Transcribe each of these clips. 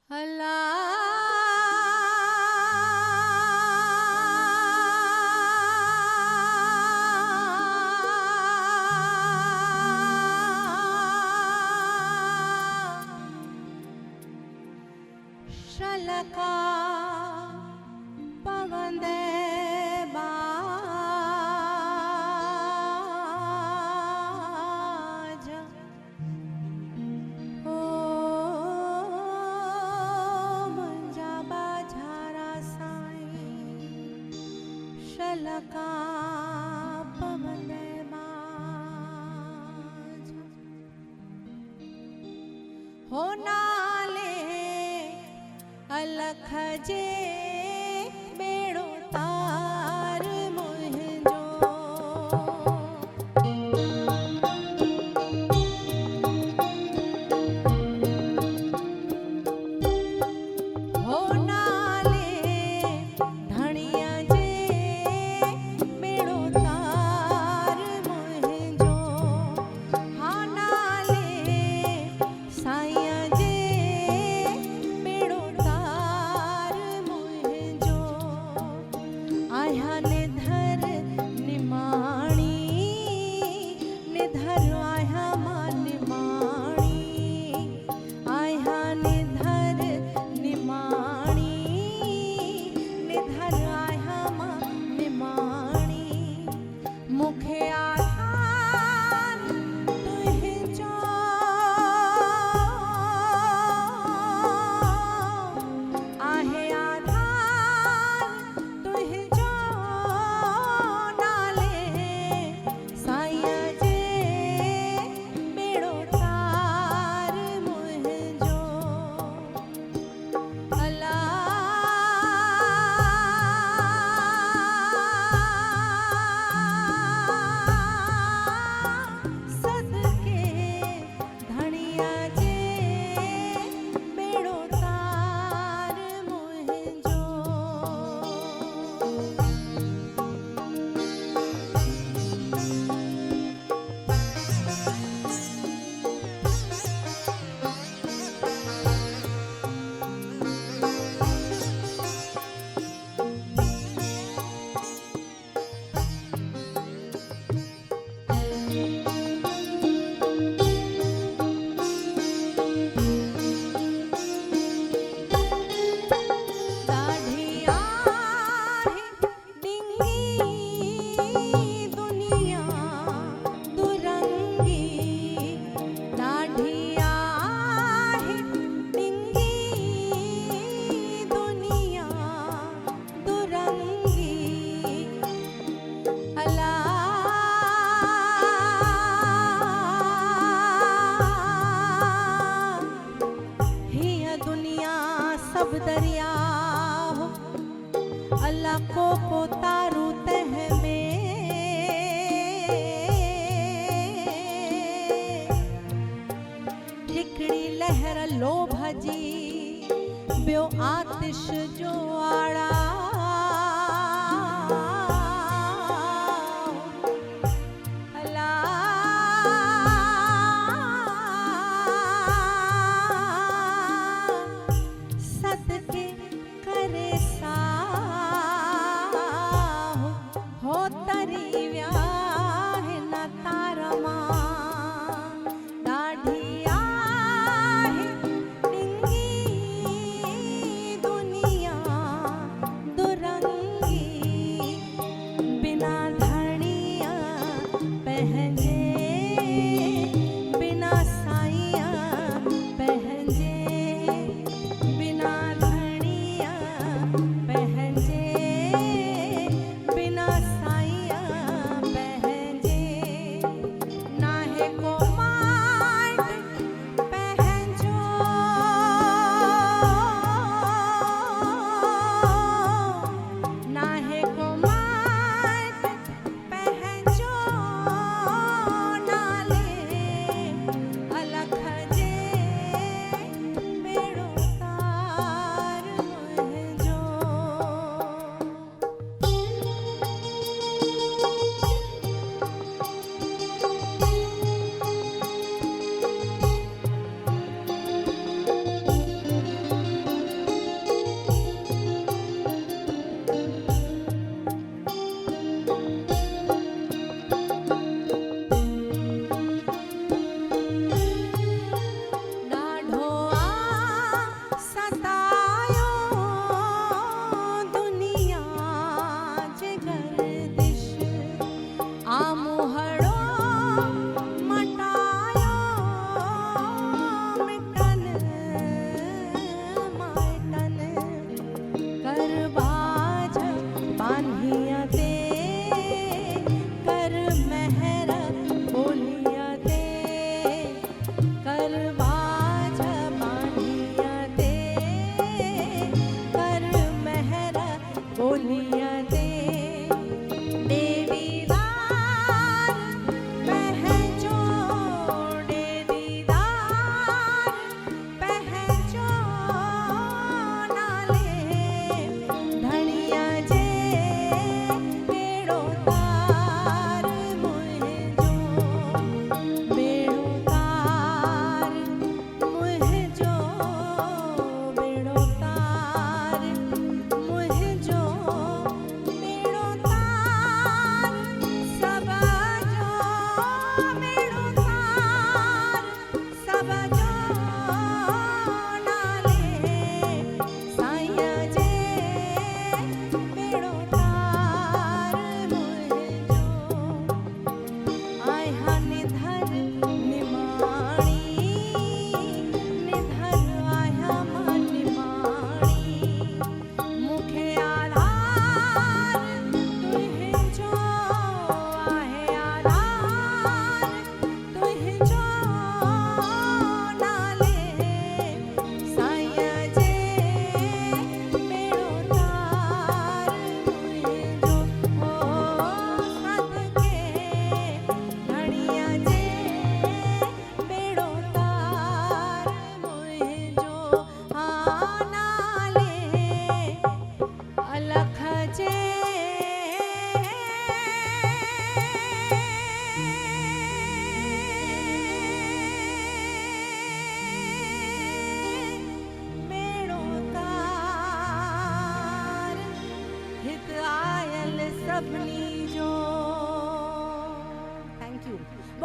अल्लाह शलका पवंदे बाजा ओ मंजा बाजारा साईं शलका पवंदे बाजा हो नाले अलख जे बेड़ो तार मुंहिंजो हो नाले धणिया जे बेड़ो तार मुंहिंजो हा नाले साईं जे बेड़ो तार मुंहिंजो आया निधर निमाणी निधर आया मां निमाणी आया निधर निमाणी निधर आया मां निमाणी मुखे आधार तुंहिंजो आहे आधार तुंहिंजो नाले साईं जे बेड़ो तार मुंहिंजो सदके धणिया जे बेड़ो तार मुंहिंजो दाढ़िया है डिंगी दुनिया दुरंगी दाढ़िया है डिंगी दुनिया दुरंगी हिया दुनिया सब दरिया हो अल्लाह को तारू तह में हिकड़ी लहर लोभ जी ॿियो आतिश जो आड़ा सदके करे साहु हो तरी व्याह न तारमा दाढ़िया है डिंगी दुनिया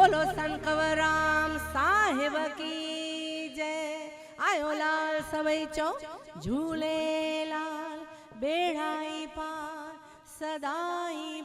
बोलो शंकरराम साहिब की जय। आयो लाल सवई चो झूले लाल बेड़ाई पार सदाई